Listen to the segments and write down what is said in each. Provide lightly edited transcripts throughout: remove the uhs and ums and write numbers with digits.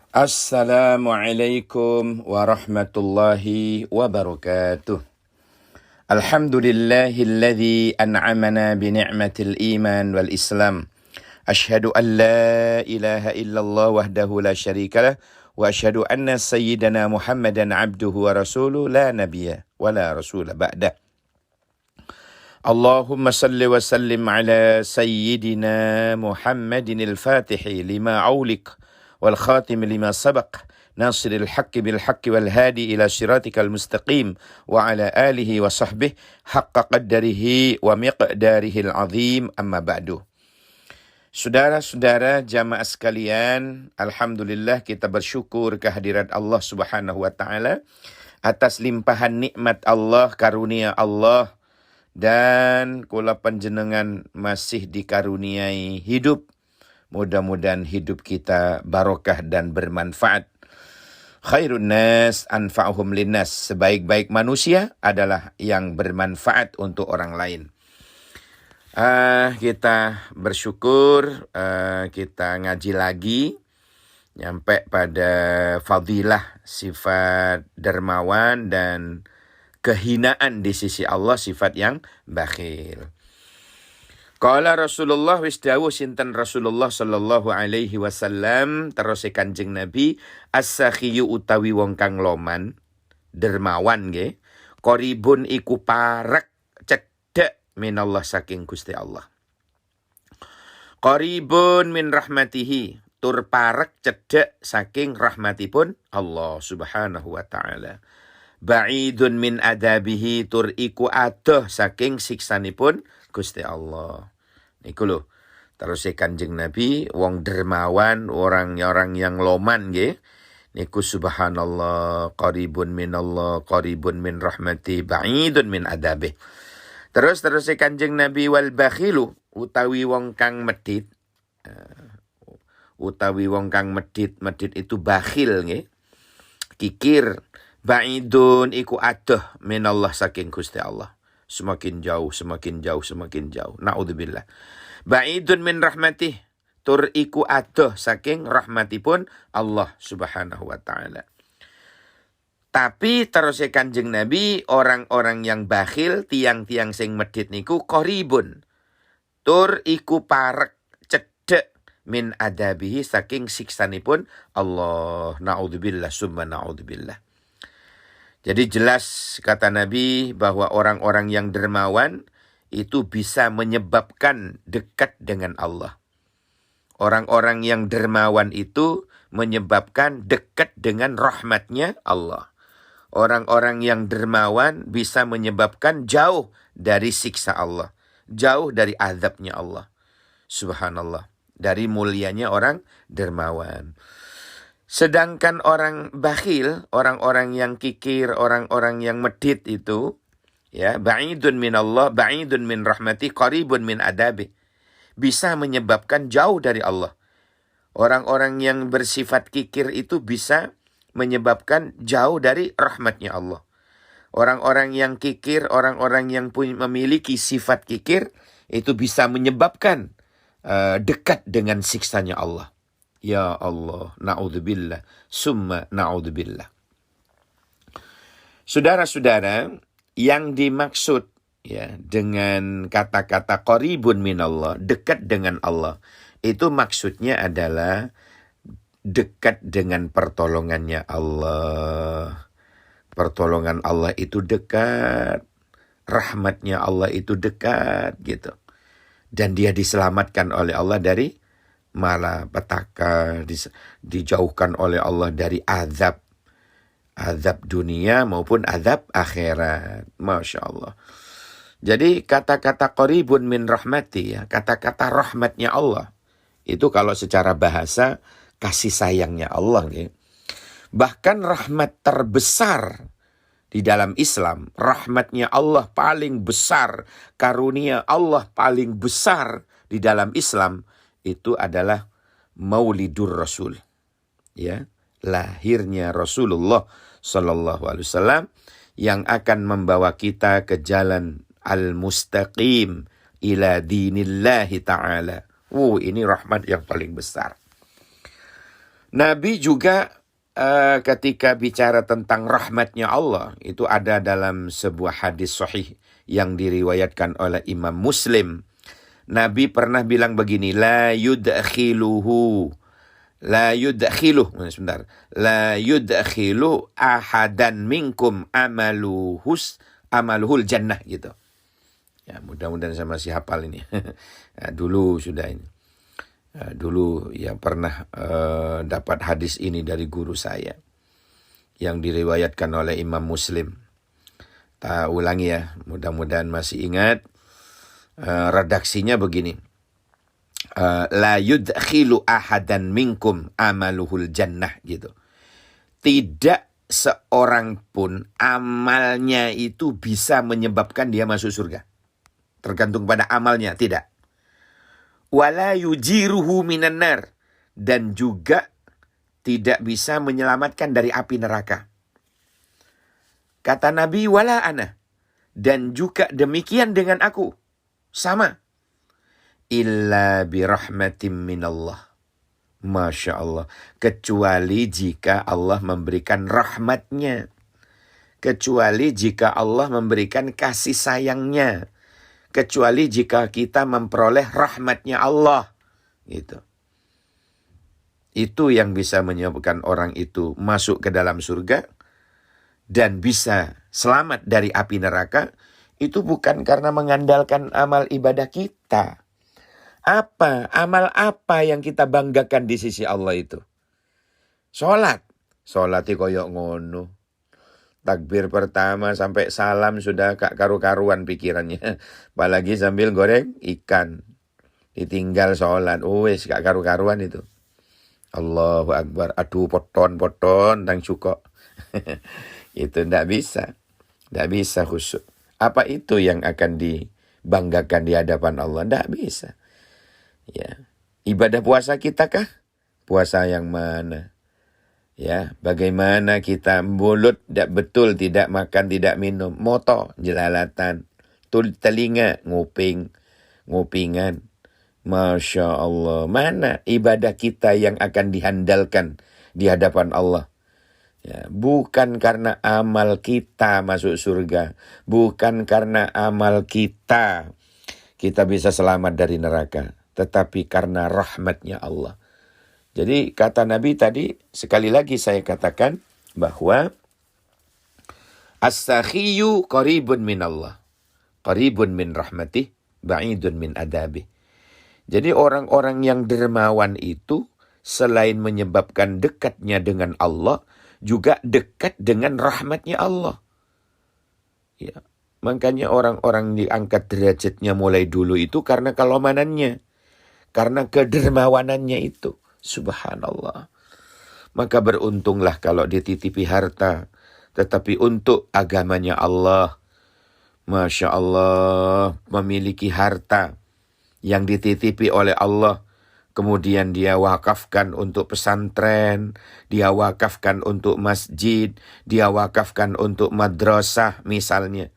Assalamualaikum warahmatullahi wabarakatuh. Alhamdulillahilladzi an'amana bi ni'matil iman wal islam. Asyhadu an la ilaha illallah wahdahu la syarikalah wa asyhadu anna sayyidana Muhammadan abduhu wa rasuluhu la nabiyya wa la rasula ba'dah. Allahumma salli wa sallim ala sayyidina Muhammadin al-Fatihi lima aulik wal khatim lima sabaq nasiril haqqi bil haqqi wal hadi ila siratikal mustaqim wa ala alihi wa sahbihi haqqa qaddarihi wa miqdarihil azim amma ba'du. Saudara-saudara jamaah sekalian, alhamdulillah kita bersyukur kehadirat Allah Subhanahu wa taala atas limpahan nikmat Allah, karunia Allah, dan kula panjenengan masih dikaruniai hidup. Mudah-mudahan hidup kita barokah dan bermanfaat. Khairun nas anfa'uhum linnas. Sebaik-baik manusia adalah yang bermanfaat untuk orang lain. Kita bersyukur kita ngaji lagi. Nyampe pada fadilah sifat dermawan dan kehinaan di sisi Allah, sifat yang bakhil. Qala Rasulullah wis dawuh sinten Rasulullah sallallahu alaihi wasallam terus Kanjeng Nabi, as-sakhiyu utawi wong kang loman dermawan nggih, qaribun iku parek cedhek minallah saking Gusti Allah. Qaribun min rahmatihi, tur parek cedhek saking rahmatipun Allah Subhanahu wa taala. Ba'idun min adabihi, tur iku adoh saking siksanipun Gusti Allah. Niku lho. Terus Kanjeng Nabi wong dermawan, orang yang loman nggih. Niku subhanallah, qaribun minallah, qaribun min rahmati, ba'idun min adabi. Terus Kanjeng Nabi wal bakhilu, utawi wong kang medit. Medit itu bakhil nggih. Kikir, ba'idun iku adoh minallah saking Gusti Allah. Semakin jauh. Na'udzubillah. Ba'idun min rahmatih, tur iku adoh saking rahmatipun Allah Subhanahu wa ta'ala. Tapi terus Kanjeng Nabi, orang-orang yang bakhil, tiang-tiang sing medit niku qaribun, tur iku parek cedhek min adabihi saking siksanipun Allah. Na'udzubillah summa na'udzubillah. Jadi jelas kata Nabi bahwa orang-orang yang dermawan itu bisa menyebabkan dekat dengan Allah. Orang-orang yang dermawan itu menyebabkan dekat dengan rahmatnya Allah. Orang-orang yang dermawan bisa menyebabkan jauh dari siksa Allah. Jauh dari azabnya Allah. Subhanallah. Dari mulianya orang dermawan. Sedangkan orang bakhil, orang-orang yang kikir, orang-orang yang medit itu, ya, ba'idun min Allah, ba'idun min rahmati, qaribun min adabi, bisa menyebabkan jauh dari Allah. Orang-orang yang bersifat kikir itu bisa menyebabkan jauh dari rahmatnya Allah. Orang-orang yang kikir, orang-orang yang memiliki sifat kikir, itu bisa menyebabkan dekat dengan siksanya Allah. Ya Allah, na'udzubillah, summa na'udzubillah. Saudara-saudara, yang dimaksud ya dengan kata-kata qaribun minallah, dekat dengan Allah, itu maksudnya adalah dekat dengan pertolongannya Allah. Pertolongan Allah itu dekat, rahmatnya Allah itu dekat gitu. Dan dia diselamatkan oleh Allah dari malapetaka, dijauhkan oleh Allah dari azab dunia maupun azab akhirat. Masya Allah. Jadi kata-kata qaribun min rahmati, ya, kata-kata rahmatnya Allah, itu kalau secara bahasa kasih sayangnya Allah. Ya. Bahkan rahmat terbesar di dalam Islam, rahmatnya Allah paling besar, karunia Allah paling besar di dalam Islam, itu adalah Maulidur Rasul, ya, lahirnya Rasulullah Sallallahu Alaihi Wasallam yang akan membawa kita ke jalan al-mustaqim ila dinillahi ta'ala. Ini rahmat yang paling besar. Nabi juga ketika bicara tentang rahmatnya Allah, itu ada dalam sebuah hadis sahih yang diriwayatkan oleh Imam Muslim. Nabi pernah bilang begini, la yudkhiluhu ahadan minkum amaluhul jannah gitu. Ya, mudah-mudahan saya masih hafal ini. Ya, dulu sudah ini. Dulu ya pernah dapat hadis ini dari guru saya yang diriwayatkan oleh Imam Muslim. Tak ulangi ya, mudah-mudahan masih ingat. Redaksinya begini. La yudkhilu ahadan minkum amaluhul jannah gitu. Tidak seorang pun amalnya itu bisa menyebabkan dia masuk surga. Tergantung pada amalnya, tidak. Wala yujiruhu minan nar, dan juga tidak bisa menyelamatkan dari api neraka. Kata Nabi, wala ana, dan juga demikian dengan aku, sama. Illa birahmatim minallah. Masya Allah. Kecuali jika Allah memberikan rahmatnya. Kecuali jika Allah memberikan kasih sayangnya. Kecuali jika kita memperoleh rahmatnya Allah. Gitu. Itu yang bisa menyebabkan orang itu masuk ke dalam surga dan bisa selamat dari api neraka. Itu bukan karena mengandalkan amal ibadah kita. Amal apa yang kita banggakan di sisi Allah itu? Sholat. Sholat koyok ngono. Takbir pertama sampai salam sudah gak karu-karuan pikirannya. Apalagi sambil goreng ikan. Ditinggal sholat. Wes gak karu-karuan itu. Allahu Akbar. Aduh poton dan cukup. Itu ndak bisa. Ndak bisa khusyuk. Apa itu yang akan dibanggakan di hadapan Allah? Ndak bisa. Ya, ibadah puasa kita kah? Puasa yang mana? Ya, bagaimana kita mulut betul tidak makan, tidak minum, moto jelalatan, telinga ngupingan. Masya Allah, mana ibadah kita yang akan dihandalkan di hadapan Allah? Ya, bukan karena amal kita masuk surga, bukan karena amal kita bisa selamat dari neraka. Tetapi karena rahmatnya Allah. Jadi kata Nabi tadi, sekali lagi saya katakan bahwa as-sakhiyu qaribun min Allah. Qaribun min rahmatih, ba'idun min adabih. Jadi orang-orang yang dermawan itu selain menyebabkan dekatnya dengan Allah, juga dekat dengan rahmatnya Allah. Ya, makanya orang-orang diangkat derajatnya mulai dulu itu karena kelomanannya. Karena kedermawanannya itu. Subhanallah. Maka beruntunglah kalau dititipi harta. Tetapi untuk agamanya Allah. Masya Allah. Memiliki harta yang dititipi oleh Allah. Kemudian dia wakafkan untuk pesantren. Dia wakafkan untuk masjid. Dia wakafkan untuk madrasah misalnya.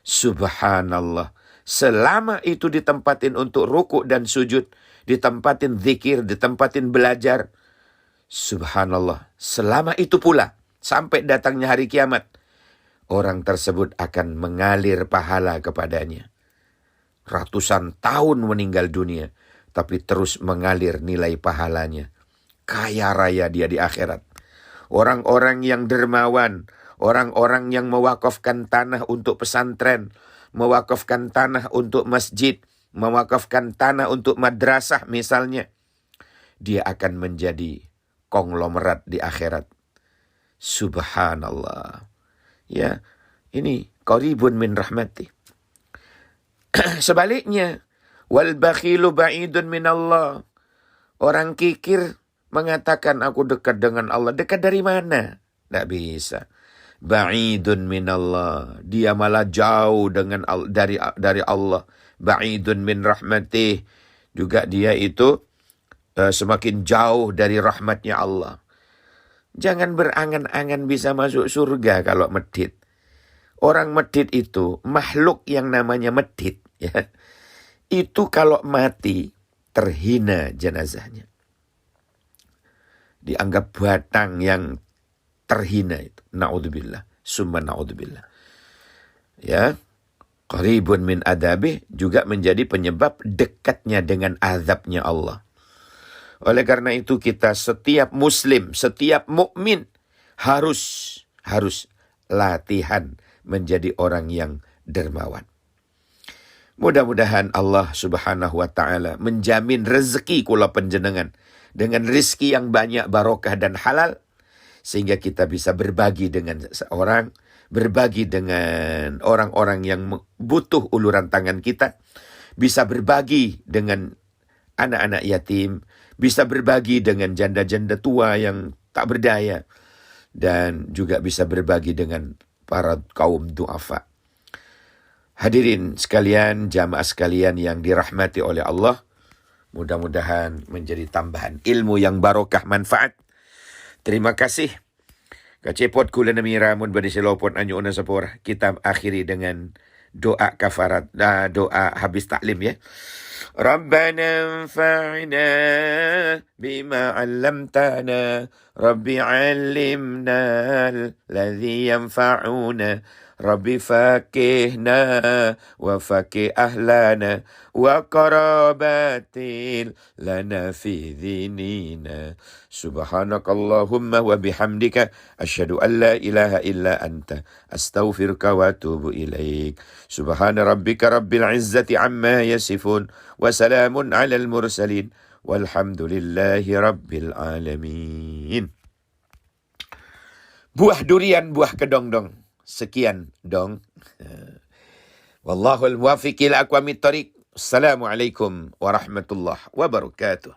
Subhanallah. Selama itu ditempatin untuk rukuk dan sujud, ditempatin zikir, ditempatin belajar. Subhanallah. Selama itu pula, sampai datangnya hari kiamat, orang tersebut akan mengalir pahala kepadanya. Ratusan tahun meninggal dunia, tapi terus mengalir nilai pahalanya. Kaya raya dia di akhirat. Orang-orang yang dermawan, orang-orang yang mewakafkan tanah untuk pesantren, mewakafkan tanah untuk masjid, mewakafkan tanah untuk madrasah misalnya, dia akan menjadi konglomerat di akhirat. Subhanallah. Ya, ini qaribun min rahmati. Sebaliknya, wal bakhilu ba'idun min Allah. Orang kikir mengatakan aku dekat dengan Allah. Dekat dari mana? Tidak bisa. Ba'idun minallah. Dia malah jauh dengan dari Allah. Ba'idun min rahmatih. Juga dia itu semakin jauh dari rahmatnya Allah. Jangan berangan-angan bisa masuk surga kalau medit. Orang medit itu, makhluk yang namanya medit. Ya, itu kalau mati, terhina jenazahnya. dianggap batang yang terhina itu. Na'udzubillah, summa na'udzubillah. Ya, qaribun min adabih juga menjadi penyebab dekatnya dengan azabnya Allah. Oleh karena itu kita setiap muslim, setiap mukmin harus latihan menjadi orang yang dermawan. Mudah-mudahan Allah Subhanahu wa taala menjamin rezeki kula panjenengan dengan rezeki yang banyak, barokah dan halal, sehingga kita bisa berbagi dengan seseorang, berbagi dengan orang-orang yang butuh uluran tangan kita, bisa berbagi dengan anak-anak yatim, bisa berbagi dengan janda-janda tua yang tak berdaya, dan juga bisa berbagi dengan para kaum du'afa. Hadirin sekalian, jamaah sekalian yang dirahmati oleh Allah, mudah-mudahan menjadi tambahan ilmu yang barokah manfaat. Terima kasih. Kacepot kula nami ramun badi silopon anyo una sapor. Kita akhiri dengan doa kafarat, doa habis taklim ya. Rabbana anfa'na bima 'allamtana, Rabbi 'allimna alladhi yanfa'una, Rabbi fakihna wa fakih ahlana wa qarabatil lana fi dinina. Subhanakallahumma wa bihamdika asyhadu an la ilaha illa anta astaghfiruka wa atubu ilaik. Subhana rabbika rabbil izzati amma yasifun wa salamun alal mursalin walhamdulillahi rabbil alamin. Buah durian, buah kedong-dong. Sekian dong. Wallahul muwaffiq ila aqwamit thoriq. Assalamualaikum warahmatullahi wabarakatuh.